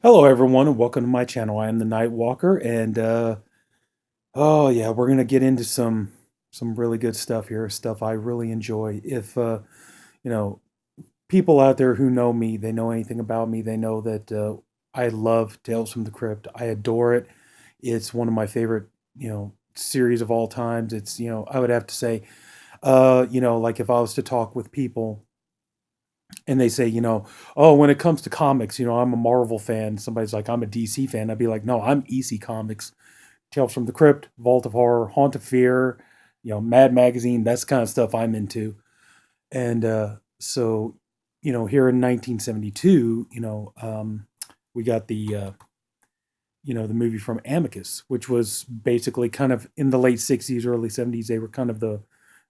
Hello, everyone, and welcome to my channel. I am the Night Walker, and oh yeah, we're gonna get into some really good stuff here. Stuff I really enjoy. If you know people out there who know me, they know anything about me. They know that I love Tales from the Crypt. I adore it. It's one of my favorite series of all times. It's I would have to say like if I was to talk with people and they say, oh, when it comes to comics, I'm a Marvel fan. Somebody's like, I'm a DC fan. I'd be like, no, I'm EC Comics, Tales from the Crypt, Vault of Horror, Haunt of Fear, Mad Magazine. That's the kind of stuff I'm into. And so, here in 1972, we got the movie from Amicus, which was basically kind of in the late 60s, early 70s. They were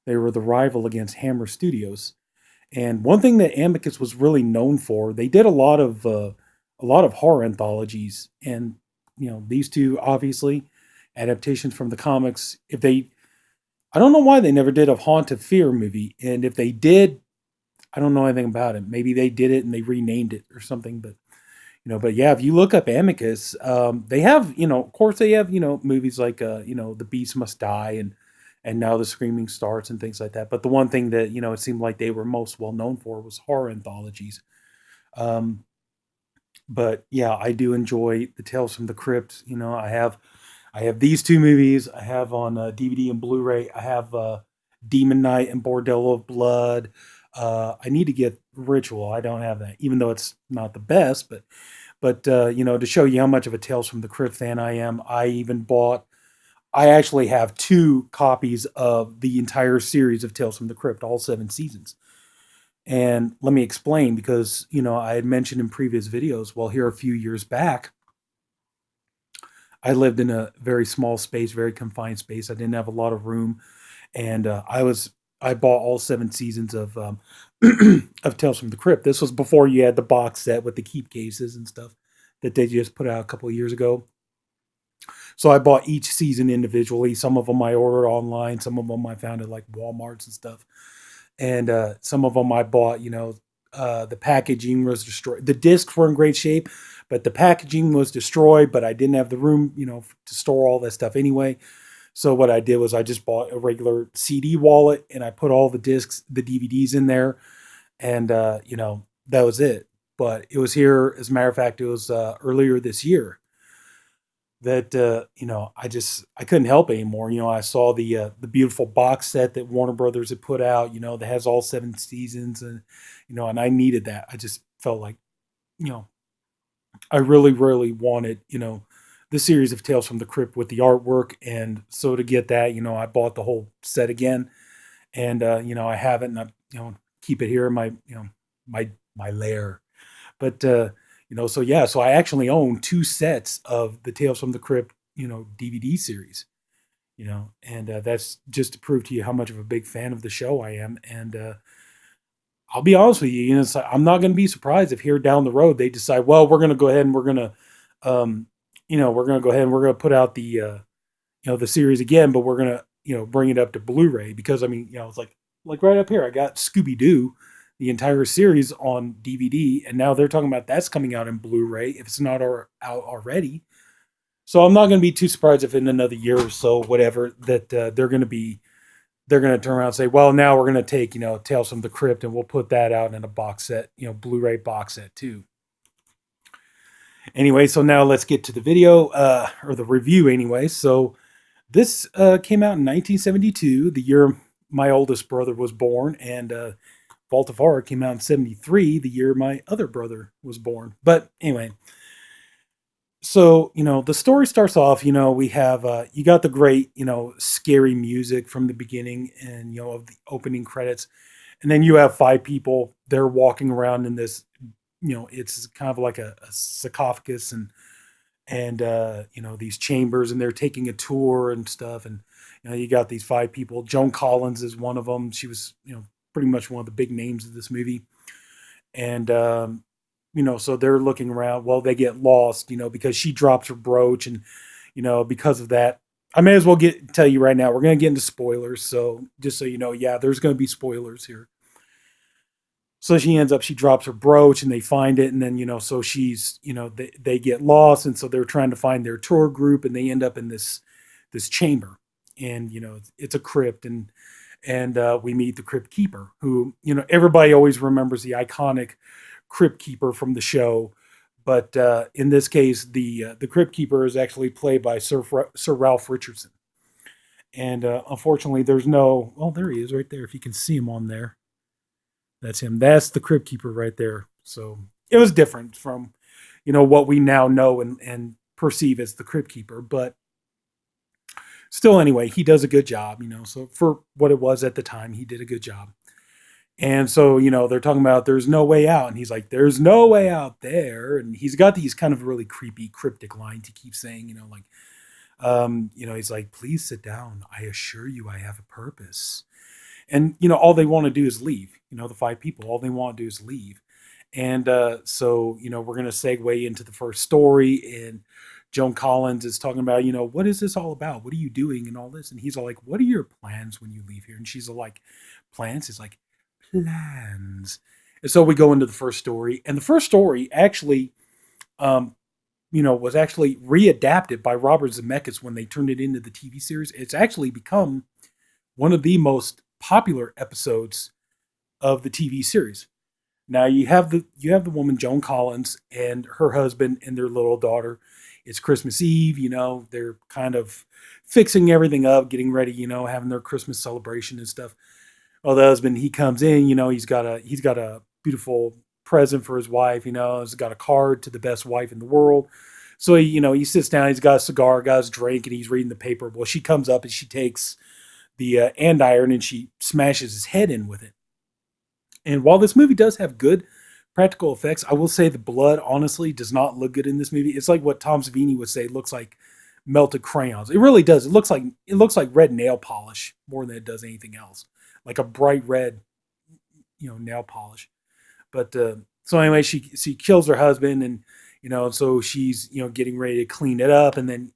they were the rival against Hammer Studios. And one thing that Amicus was really known for, they did a lot of horror anthologies, and these two obviously adaptations from the comics. I don't know why they never did a Haunt of Fear movie, and if they did, I don't know anything about it. Maybe they did it and they renamed it or something, but but yeah, if you look up Amicus, they have, of course they have, movies like, The Beast Must Die and Now the Screaming Starts and things like that. But the one thing that, it seemed like they were most well known for was horror anthologies. Um, but yeah, I do enjoy the Tales from the Crypt. I have these two movies. I have on DVD and Blu-ray. I have Demon Knight and Bordello of Blood. I need to get Ritual. I don't have that, even though it's not the best. But to show you how much of a Tales from the Crypt fan I am, I actually have two copies of the entire series of Tales from the Crypt, all seven seasons. And let me explain, because I had mentioned in previous videos. Well, here a few years back, I lived in a very small space, very confined space. I didn't have a lot of room, and I bought all seven seasons of of Tales from the Crypt. This was before you had the box set with the keep cases and stuff that they just put out a couple of years ago. So I bought each season individually. Some of them I ordered online. Some of them I found at like Walmart's and stuff. And some of them I bought. The packaging was destroyed. The discs were in great shape, but the packaging was destroyed. But I didn't have the room, to store all that stuff anyway. So what I did was I just bought a regular CD wallet and I put all the discs, the DVDs in there, and that was it. But it was here, as a matter of fact, it was earlier this year that I couldn't help anymore. I saw the beautiful box set that Warner Brothers had put out, that has all seven seasons, and and I needed that. I just felt like you know I really really wanted the series of Tales from the Crypt with the artwork, and so to get that, I bought the whole set again, and I have it, and I keep it here in my my lair. But so yeah, so I actually own two sets of the Tales from the Crypt, DVD series, and that's just to prove to you how much of a big fan of the show I am. And I'll be honest with you, I'm not going to be surprised if here down the road they decide, well, we're going to go ahead and we're going to, we're going to go ahead and we're going to put out the series again, but we're going to, bring it up to Blu-ray, because I mean, it's like right up here, I got Scooby Doo, the entire series on DVD, and now they're talking about that's coming out in Blu-ray if it's not out already. So I'm not going to be too surprised if in another year or so, whatever, that they're going to turn around and say, well, now we're going to take Tales from the Crypt and we'll put that out in a box set, Blu-ray box set too. Anyway, so now let's get to the video, or the review anyway. So this came out in 1972, the year my oldest brother was born, and Vault of Horror came out in 73, the year my other brother was born. But anyway, so the story starts off. We have you got the great scary music from the beginning, and of the opening credits, and then you have five people. They're walking around in this. It's kind of like a sarcophagus, and these chambers, and they're taking a tour and stuff. And you got these five people. Joan Collins is one of them. She was pretty much one of the big names of this movie. And so they're looking around. Well, they get lost, because she drops her brooch, and because of that, I may as well tell you right now, we're going to get into spoilers. So just so you know, yeah, there's going to be spoilers here. So she drops her brooch and they find it. And then, so they get lost. And so they're trying to find their tour group and they end up in this chamber. And, it's a crypt. And we meet the Crypt Keeper, who, everybody always remembers the iconic Crypt Keeper from the show. But in this case, the Crypt Keeper is actually played by Sir Ralph Richardson. And unfortunately, there's no. Oh, there he is, right there. If you can see him on there, that's him. That's the Crypt Keeper right there. So it was different from, what we now know and perceive as the Crypt Keeper. But still, anyway, he does a good job. So for what it was at the time, he did a good job. And so, they're talking about there's no way out. And he's like, there's no way out there. And he's got these kind of really creepy, cryptic lines he keeps saying, like, he's like, please sit down. I assure you I have a purpose. And, all they want to do is leave. The five people, all they want to do is leave. And so, we're going to segue into the first story. And Joan Collins is talking about, what is this all about? What are you doing and all this? And he's all like, what are your plans when you leave here? And she's all like, plans? He's like, plans. And so we go into the first story. And the first story actually, was actually readapted by Robert Zemeckis when they turned it into the TV series. It's actually become one of the most popular episodes of the TV series. Now you have the woman Joan Collins and her husband and their little daughter. It's Christmas Eve, they're kind of fixing everything up, getting ready, having their Christmas celebration and stuff. Well, the husband, he comes in, he's got a beautiful present for his wife, he's got a card to the best wife in the world. So he sits down, he's got a cigar, got his drink, and he's reading the paper. Well, she comes up and she takes the andiron and she smashes his head in with it. And while this movie does have good practical effects, I will say the blood honestly does not look good in this movie. It's like what Tom Savini would say, it looks like melted crayons. It really does. It looks like red nail polish more than it does anything else. Like a bright red, nail polish. But so anyway, she kills her husband, and so she's getting ready to clean it up, and then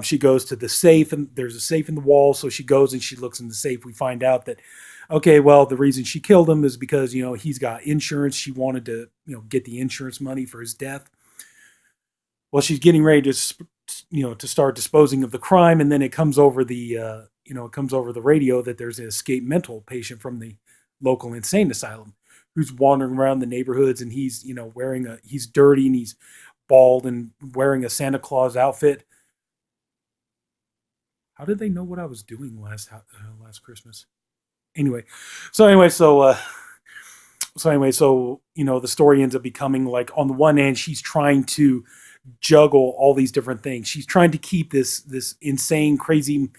she goes to the safe, and there's a safe in the wall. So she goes and she looks in the safe. We find out that, okay, well, the reason she killed him is because he's got insurance. She wanted to get the insurance money for his death. Well, she's getting ready to start disposing of the crime, and then it comes over the radio that there's an escaped mental patient from the local insane asylum who's wandering around the neighborhoods, and he's he's dirty and he's bald and wearing a Santa Claus outfit. How did they know what I was doing last Christmas? Anyway, so anyway, the story ends up becoming like, on the one hand, she's trying to juggle all these different things. She's trying to keep this insane, crazy,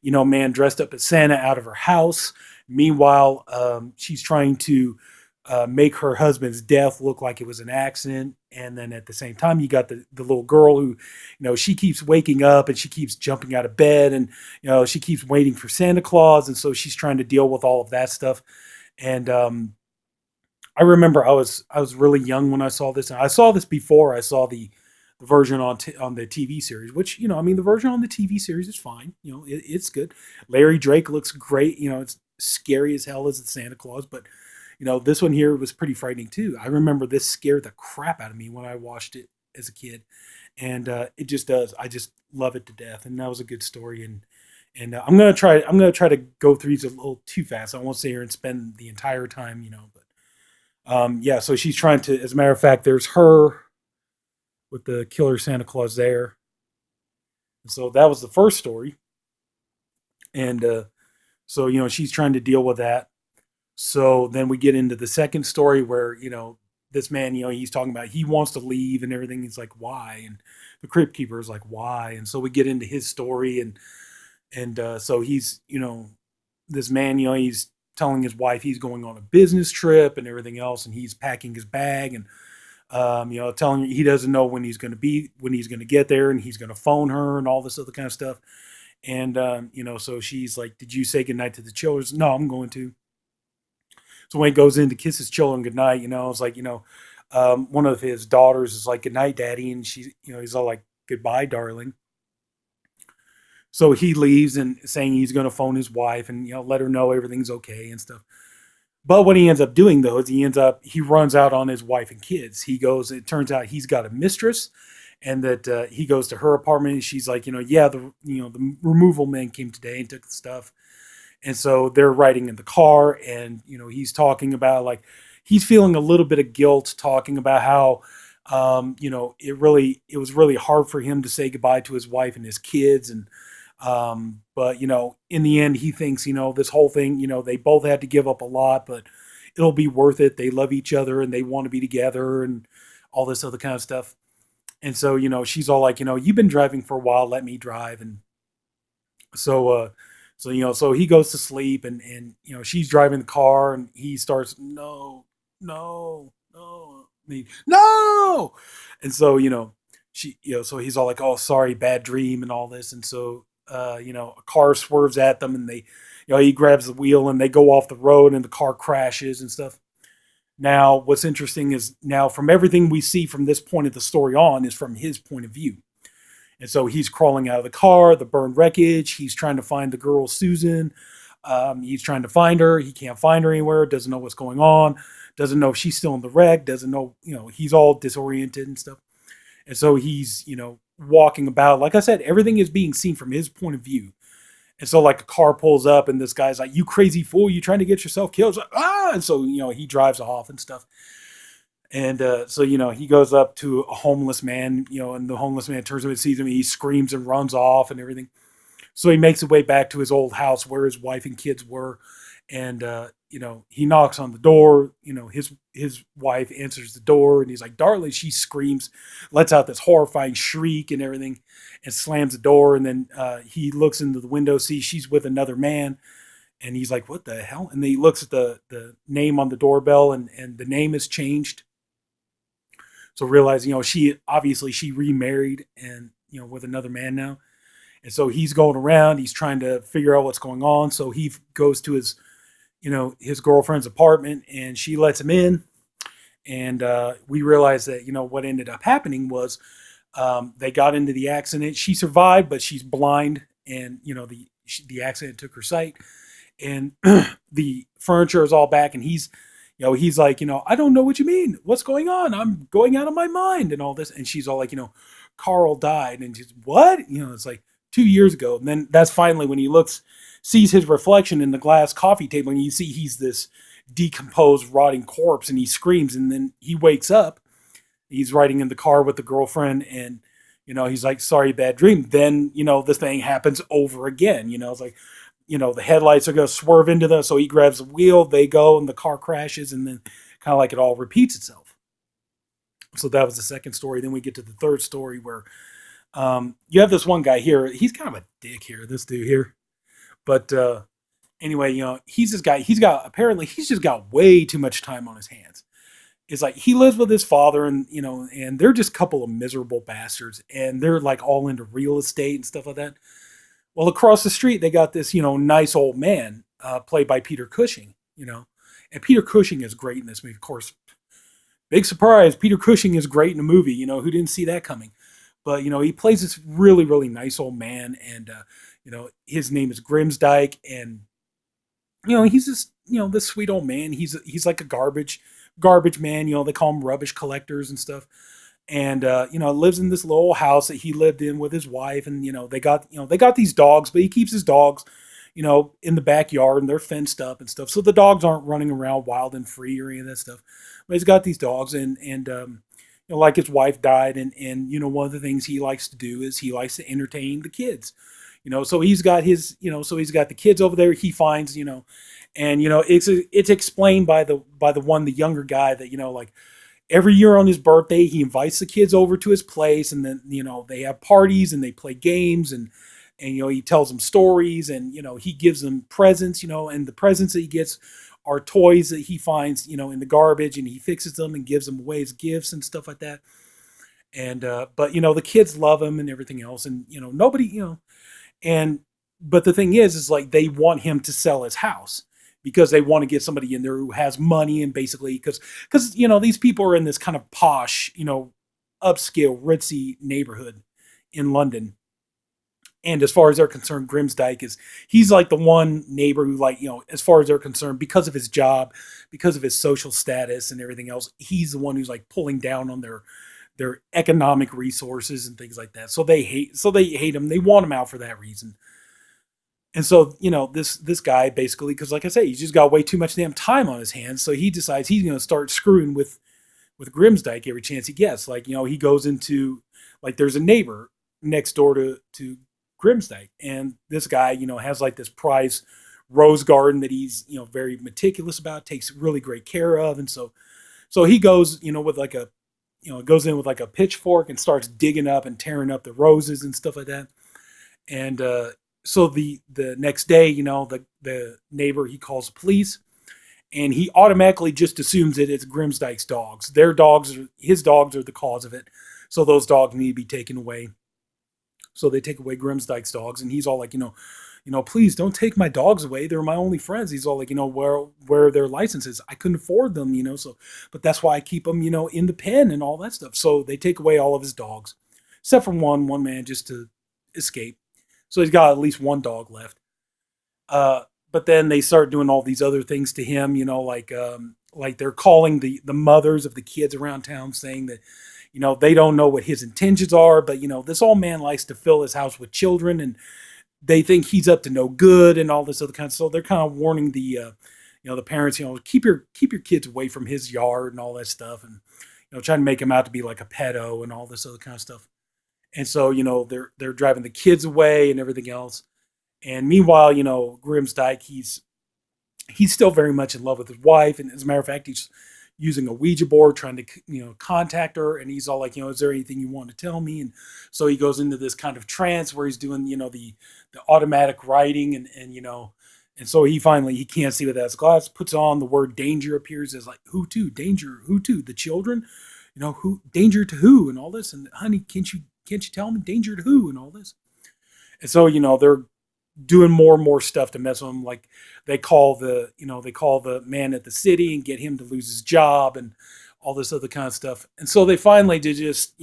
man dressed up as Santa out of her house. Meanwhile, she's trying to make her husband's death look like it was an accident. And then at the same time, you got the little girl who, she keeps waking up and she keeps jumping out of bed, and, she keeps waiting for Santa Claus. And so she's trying to deal with all of that stuff. And I remember I was really young when I saw this. And I saw this before I saw the version on the TV series, which, the version on the TV series is fine. It's good. Larry Drake looks great. It's scary as hell as the Santa Claus, but this one here was pretty frightening too. I remember this scared the crap out of me when I watched it as a kid, and it just does. I just love it to death, and that was a good story. And I'm gonna try to go through these a little too fast. I won't sit here and spend the entire time, but yeah. So she's trying to. As a matter of fact, there's her with the killer Santa Claus there. And so that was the first story, and so she's trying to deal with that. So then we get into the second story where, this man, he's talking about he wants to leave and everything. He's like, why? And the Crypt Keeper is like, why? And so we get into his story, and so he's, this man, he's telling his wife he's going on a business trip and everything else, and he's packing his bag and telling her he doesn't know when he's going to get there, and he's going to phone her and all this other kind of stuff. And so she's like, did you say goodnight to the children? No, I'm going to. So when he goes in to kiss his children goodnight, it's like, one of his daughters is like, good night, daddy. And he's all like, goodbye, darling. So he leaves and saying he's going to phone his wife and, let her know everything's okay and stuff. But what he ends up doing though is he runs out on his wife and kids. He goes. It turns out he's got a mistress, and that he goes to her apartment. And she's like, yeah, the removal man came today and took the stuff. And so they're riding in the car, and he's talking about like he's feeling a little bit of guilt, talking about how it was really hard for him to say goodbye to his wife and his kids, and but in the end, he thinks this whole thing, they both had to give up a lot, but it'll be worth it. They love each other and they want to be together and all this other kind of stuff. And so she's all like, you've been driving for a while, let me drive. And so so he goes to sleep, and she's driving the car, and he starts, no, no, no, no. And so she so he's all like, oh, sorry, bad dream and all this. And so a car swerves at them, and they he grabs the wheel, and they go off the road, and the car crashes and stuff. Now what's interesting is, now from everything we see from this point of the story on, is from his point of view. And so he's crawling out of the car, the burned wreckage. He's trying to find the girl, Susan. He's trying to find her. He can't find her anywhere. Doesn't know what's going on. Doesn't know if she's still in the wreck. Doesn't know, he's all disoriented and stuff. And so he's, walking about. Like I said, everything is being seen from his point of view. And so, like, a car pulls up, and this guy's like, "You crazy fool! You trying to get yourself killed?" It's like, ah! And so, he drives off and stuff. And so, he goes up to a homeless man, and the homeless man turns him and sees him. And he screams and runs off and everything. So he makes his way back to his old house where his wife and kids were. And, he knocks on the door. His wife answers the door, and he's like, "Darling," she screams, lets out this horrifying shriek and everything, and slams the door. And then he looks into the window, sees she's with another man. And he's like, "What the hell?" And then he looks at the name on the doorbell, and the name has changed. So realize, she remarried, and, with another man now. And so he's going around, he's trying to figure out what's going on. So he goes to his girlfriend's apartment, and she lets him in. And we realize that, what ended up happening was, they got into the accident. She survived, but she's blind. And, the accident took her sight. And the furniture is all back, and he's like, "I don't know what you mean. What's going on? I'm going out of my mind," and all this. And she's all like, "Carl died." And she's, "What?" It's like 2 years ago. And then that's finally when he sees his reflection in the glass coffee table, and you see he's this decomposed, rotting corpse, and he screams. And then he wakes up. He's riding in the car with the girlfriend, and, he's like, "Sorry, bad dream." Then, this thing happens over again. It's like, the headlights are going to swerve into them. So he grabs the wheel, they go, and the car crashes, and then kind of like it all repeats itself. So that was the second story. Then we get to the third story where you have this one guy here. He's kind of a dick here, this dude here. But anyway, he's this guy. Apparently he's just got way too much time on his hands. It's like he lives with his father, and, and they're just a couple of miserable bastards, and they're like all into real estate and stuff like that. Well, across the street, they got this, nice old man, played by Peter Cushing, and Peter Cushing is great in this movie. Of course, big surprise, Peter Cushing is great in a movie. Who didn't see that coming? But, he plays this really, really nice old man, and, his name is Grimsdyke, and, he's just, this sweet old man. He's like a garbage man. They call him rubbish collectors and stuff. And lives in this little house that he lived in with his wife. And they got these dogs, but he keeps his dogs in the backyard, and they're fenced up and stuff, so the dogs aren't running around wild and free or any of that stuff. But he's got these dogs, and like, his wife died, and one of the things he likes to do is he likes to entertain the kids. So he's got the kids over there. He finds, and it's explained by the younger guy that, like, every year on his birthday, he invites the kids over to his place, and then, they have parties, and they play games, and he tells them stories, and, he gives them presents, and the presents that he gets are toys that he finds, in the garbage, and he fixes them and gives them away as gifts and stuff like that. And, but, the kids love him and everything else, and, nobody, and, but the thing is like, they want him to sell his house, because they want to get somebody in there who has money, and basically, because these people are in this kind of posh, upscale, ritzy neighborhood in London. And as far as they're concerned, Grimsdyke is he's like the one neighbor who, like, as far as they're concerned, because of his job, because of his social status and everything else, he's the one who's like pulling down on their economic resources and things like that. So they hate him. They want him out for that reason. And so, this guy basically, because like I say, he's just got way too much damn time on his hands. So he decides he's going to start screwing with Grimsdyke every chance he gets. Like, he goes into, like, there's a neighbor next door to Grimsdyke, and this guy, has like this prize rose garden that he's, very meticulous about, takes really great care of. And so he goes, with like a, goes in with like a pitchfork and starts digging up and tearing up the roses and stuff like that. And so the next day, the neighbor, he calls the police, and he automatically just assumes that it's Grimsdyke's dogs. His dogs are the cause of it. So those dogs need to be taken away. So they take away Grimsdyke's dogs, and he's all like, please don't take my dogs away. They're my only friends. He's all like, where are their licenses? I couldn't afford them, so, but that's why I keep them, in the pen and all that stuff. So they take away all of his dogs, except for one man just to escape. So he's got at least one dog left. But then they start doing all these other things to him, like they're calling the mothers of the kids around town, saying that, they don't know what his intentions are, but this old man likes to fill his house with children, and they think he's up to no good and all this other kind of. So they're kind of warning the parents, keep your kids away from his yard and all that stuff, and trying to make him out to be like a pedo and all this other kind of stuff. And so they're driving the kids away and everything else. And meanwhile, Grimsdyke, he's still very much in love with his wife, and as a matter of fact, he's using a Ouija board trying to contact her, and he's all like, is there anything you want to tell me? And so he goes into this kind of trance where he's doing the automatic writing, and so he can't see with his glass, puts on the word danger, appears as like, who to, danger, who to, the children, who, danger to who, and all this, and honey, can't you tell me danger to who, and all this. And so they're doing more and more stuff to mess with him. Like they call the man at the city and get him to lose his job and all this other kind of stuff. And so they finally did just,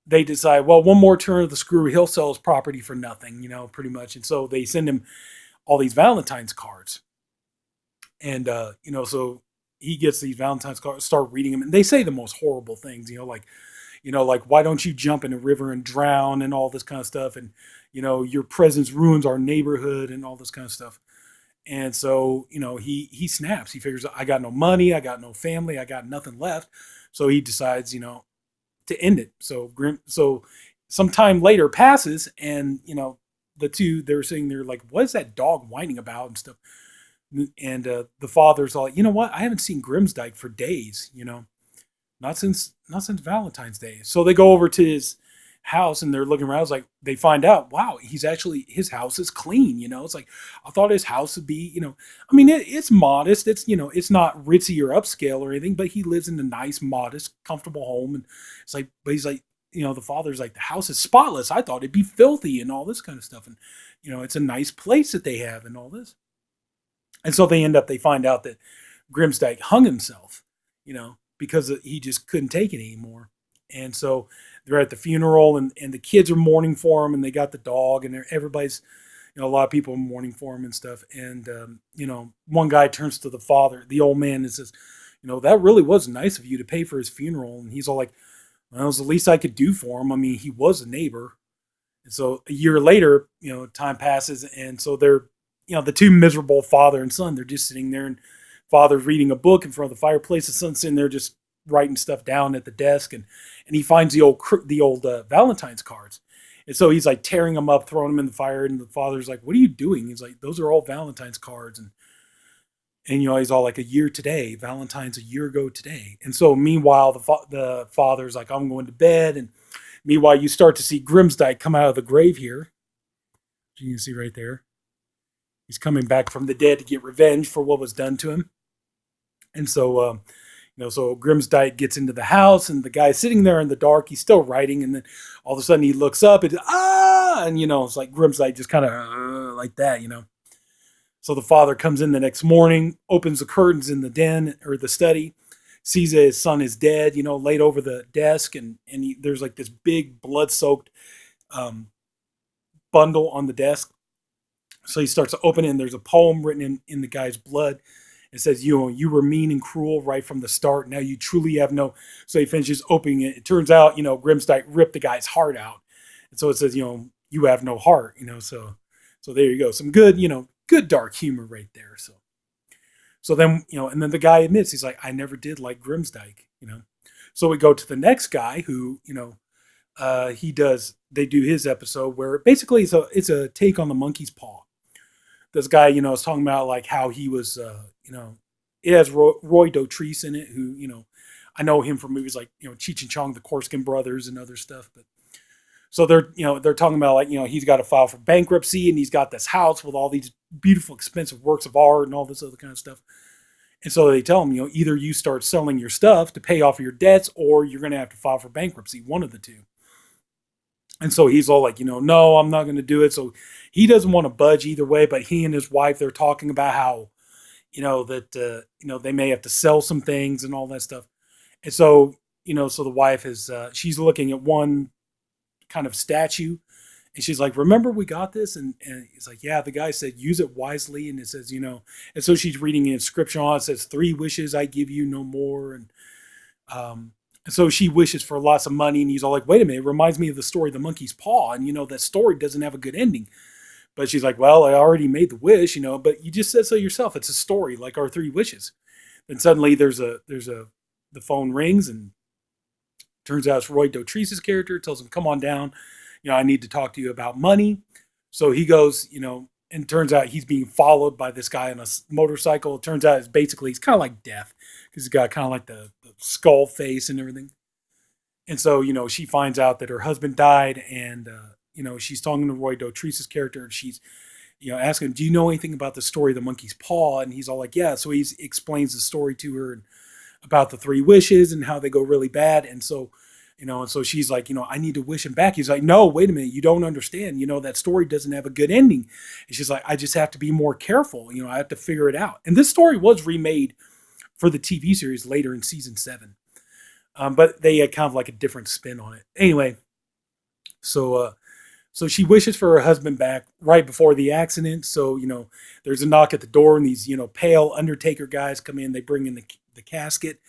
they decide, well, one more turn of the screw, he'll sell his property for nothing, pretty much. And so they send him all these Valentine's cards. And, so he gets these Valentine's cards, start reading them, and they say the most horrible things, like, why don't you jump in a river and drown and all this kind of stuff. And, your presence ruins our neighborhood and all this kind of stuff. And so, he snaps. He figures, I got no money, I got no family, I got nothing left. So he decides, to end it. So some time later passes, and, the two, they're sitting there like, what is that dog whining about and stuff? And the father's all like, you know what? I haven't seen Grimsdyke for days, not since Valentine's Day. So they go over to his house, and they're looking around. It's like they find out, wow, his house is clean. It's like, I thought his house would be, I mean, it's modest. It's, it's not ritzy or upscale or anything, but he lives in a nice, modest, comfortable home. And it's like, but he's like, the father's like, the house is spotless. I thought it'd be filthy and all this kind of stuff. And, it's a nice place that they have and all this. And so they find out that Grimsdyke hung himself, because he just couldn't take it anymore. And so they're at the funeral, and the kids are mourning for him, and they got the dog, and everybody's, a lot of people are mourning for him and stuff. And, one guy turns to the father, the old man, and says, that really was nice of you to pay for his funeral. And he's all like, well, it was the least I could do for him. I mean, he was a neighbor. And so a year later, time passes, and so they're, the two miserable father and son, they're just sitting there, and father's reading a book in front of the fireplace. The son's sitting there just writing stuff down at the desk, and he finds the old Valentine's cards. And so he's like tearing them up, throwing them in the fire, and the father's like, what are you doing? He's like, those are all Valentine's cards. And he's all like, a year today, Valentine's a year ago today. And so meanwhile, the father's like, I'm going to bed. And meanwhile, you start to see Grimsdyke come out of the grave here. You can see right there. He's coming back from the dead to get revenge for what was done to him. And so, so Grimsdyke gets into the house, and the guy's sitting there in the dark. He's still writing, and then all of a sudden he looks up, and and it's like Grimsdyke just kind of like that, So the father comes in the next morning, opens the curtains in the den or the study, sees that his son is dead, laid over the desk, and there's like this big blood-soaked bundle on the desk. So he starts to open it, and there's a poem written in the guy's blood. It says, you were mean and cruel right from the start. Now you truly have no. So he finishes opening it. It turns out, Grimsdyke ripped the guy's heart out. And so it says, you have no heart, so there you go. Some good, good dark humor right there. So then, and then the guy admits, he's like, I never did like Grimsdyke. So we go to the next guy who, they do his episode where basically it's a take on the monkey's paw. This guy, is talking about like how he was, it has Roy Dotrice in it, who, I know him from movies like, Cheech and Chong, the Korskin Brothers and other stuff. But so they're talking about like, he's got to file for bankruptcy, and he's got this house with all these beautiful, expensive works of art and all this other kind of stuff. And so they tell him, either you start selling your stuff to pay off your debts, or you're going to have to file for bankruptcy, one of the two. And so he's all like, no, I'm not going to do it. So he doesn't want to budge either way, but he and his wife, they're talking about how, that, they may have to sell some things and all that stuff. And so, so the wife is, she's looking at one kind of statue, and she's like, remember we got this? And it's like, yeah, the guy said, use it wisely. And it says, and so she's reading an inscription on it. It says, 3 wishes I give you, no more. And so she wishes for lots of money, and he's all like, wait a minute, it reminds me of the story of the monkey's paw. And, that story doesn't have a good ending. But she's like, well, I already made the wish, but you just said so yourself. It's a story like our 3 wishes. Then suddenly the phone rings, and turns out it's Roy Dotrice's character. Tells him, come on down. I need to talk to you about money. So he goes, and turns out he's being followed by this guy on a motorcycle. It turns out he's kind of like Death, because he's got kind of like the skull face and everything. And so, she finds out that her husband died, and, she's talking to Roy Dotrice's character, and she's, asking him, do you know anything about the story of the monkey's paw? And he's all like, yeah. So he explains the story to her, and about the 3 wishes and how they go really bad. And so, and so she's like, I need to wish him back. He's like, no, wait a minute. You don't understand. That story doesn't have a good ending. And she's like, I just have to be more careful. I have to figure it out. And this story was remade for the TV series later in season 7. But they had kind of like a different spin on it. Anyway, so she wishes for her husband back right before the accident. So, there's a knock at the door, and these, pale Undertaker guys come in. They bring in the casket.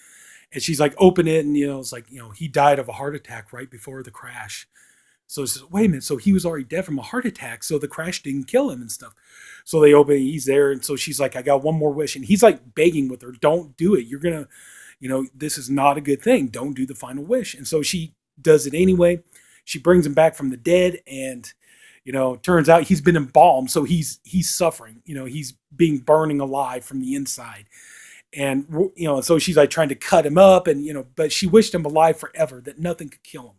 And she's like, open it. And, it's like, he died of a heart attack right before the crash. So she says, wait a minute. So he was already dead from a heart attack. So the crash didn't kill him and stuff. So they open it. He's there. And so she's like, I got one more wish. And he's like begging with her, don't do it. You're going to, this is not a good thing. Don't do the final wish. And so she does it anyway. She brings him back from the dead. And, turns out he's been embalmed. So he's suffering. He's being burning alive from the inside. And, so she's like trying to cut him up, and, but she wished him alive forever, that nothing could kill him.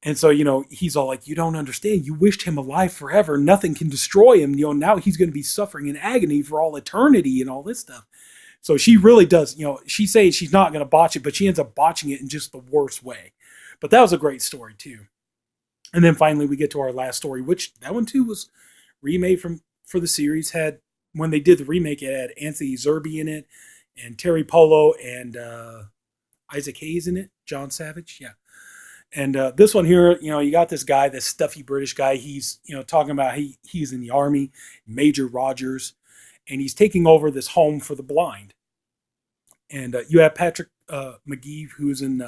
And so, he's all like, you don't understand. You wished him alive forever. Nothing can destroy him. Now he's going to be suffering in agony for all eternity and all this stuff. So she really does, she's saying she's not going to botch it, but she ends up botching it in just the worst way. But that was a great story too. And then finally we get to our last story, which that one too was remade for the series. When they did the remake, it had Anthony Zerbe in it, and Terry Polo, and Isaac Hayes in it, John Savage, yeah. And this one here, you got this guy, this stuffy British guy. He's, talking about he's in the army, Major Rogers, and he's taking over this home for the blind. And you have Patrick McGee, who's in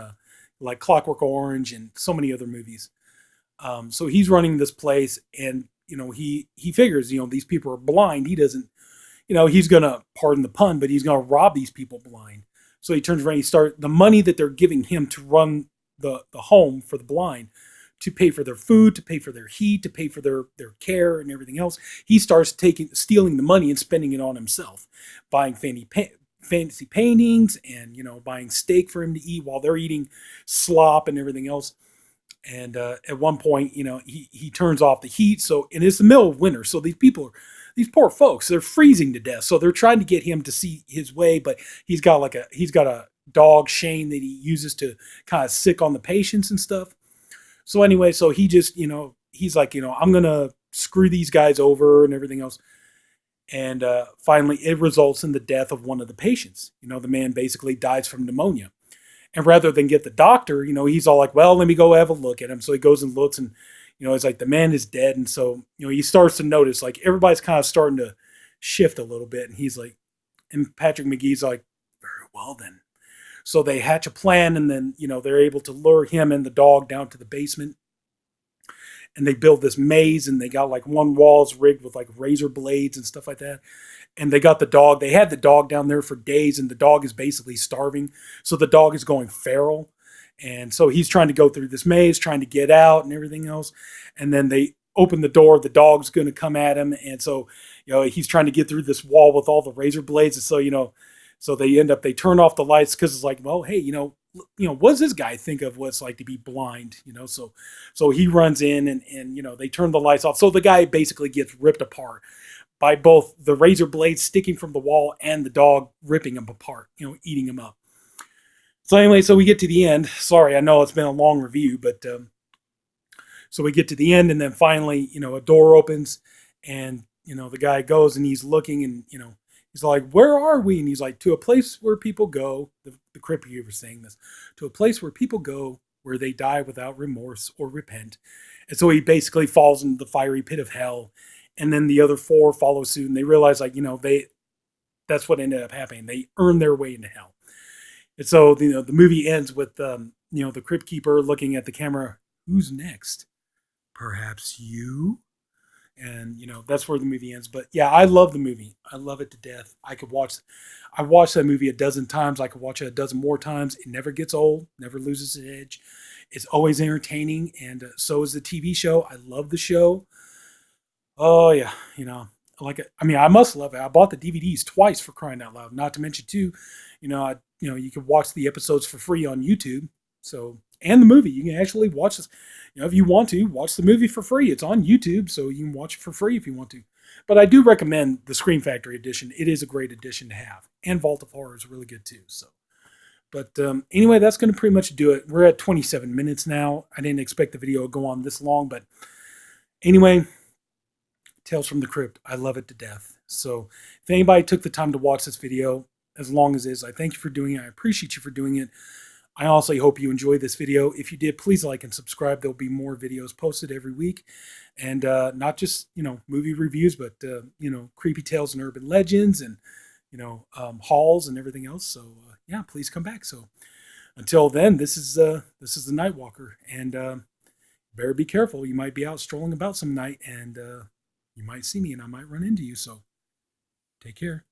like Clockwork Orange and so many other movies. So he's running this place, and he figures, these people are blind. He doesn't, he's going to, pardon the pun, but he's going to rob these people blind. So he turns around, the money that they're giving him to run the home for the blind, to pay for their food, to pay for their heat, to pay for their care and everything else. He starts stealing the money and spending it on himself, buying fancy paintings and, buying steak for him to eat while they're eating slop and everything else. And at one point, he turns off the heat. So, and it's the middle of winter. So these poor folks, they're freezing to death. So they're trying to get him to see his way, but he's got a dog, Shane, that he uses to kind of sick on the patients and stuff. So anyway, so he just, he's like, I'm going to screw these guys over and everything else. And finally, it results in the death of one of the patients. The man basically dies from pneumonia. And rather than get the doctor, he's all like, well, let me go have a look at him. So he goes and looks, and, it's like the man is dead. And so, he starts to notice like everybody's kind of starting to shift a little bit. And he's like, and Patrick McGee's like, very well then. So they hatch a plan, and then, they're able to lure him and the dog down to the basement. And they build this maze, and they got like one wall's rigged with like razor blades and stuff like that. And they got the dog. They had the dog down there for days, and the dog is basically starving. So the dog is going feral. And so he's trying to go through this maze, trying to get out and everything else. And then they open the door. The dog's going to come at him. And so, he's trying to get through this wall with all the razor blades. And so, so they turn off the lights because it's like, well, hey, what does this guy think of what it's like to be blind? So he runs in and they turn the lights off. So the guy basically gets ripped apart by both the razor blades sticking from the wall and the dog ripping him apart, eating him up. So anyway, so we get to the end. Sorry, I know it's been a long review, but so we get to the end, and then finally, a door opens, and the guy goes and he's looking, and he's like, "Where are we?" And he's like, "To a place where people go." The Crypt Keeper saying this, to a place where people go where they die without remorse or repent. And so he basically falls into the fiery pit of hell, and then the other four follow suit, and they realize like that's what ended up happening. They earned their way into hell. And so, the movie ends with, the Crypt Keeper looking at the camera. Who's next? Perhaps you? And, that's where the movie ends. But yeah, I love the movie. I love it to death. I watched that movie a dozen times. I could watch it a dozen more times. It never gets old, never loses its edge. It's always entertaining. And so is the TV show. I love the show. Oh yeah. Like it. I mean, I must love it. I bought the DVDs twice, for crying out loud. Not to mention too, you can watch the episodes for free on YouTube. So, and the movie, you can actually watch this. If you want to watch the movie for free, it's on YouTube, so you can watch it for free if you want to. But I do recommend the Scream Factory edition. It is a great edition to have, and Vault of Horror is really good too. So, but anyway, that's going to pretty much do it. We're at 27 minutes now. I didn't expect the video to go on this long, but anyway. Tales from the Crypt. I love it to death. So if anybody took the time to watch this video, as long as it is, I thank you for doing it. I appreciate you for doing it. I also hope you enjoyed this video. If you did, please like and subscribe. There'll be more videos posted every week. And not just, movie reviews, but, creepy tales and urban legends and, hauls and everything else. So, yeah, please come back. So until then, this is the Nightwalker. And better be careful. You might be out strolling about some night, and you might see me and I might run into you. So take care.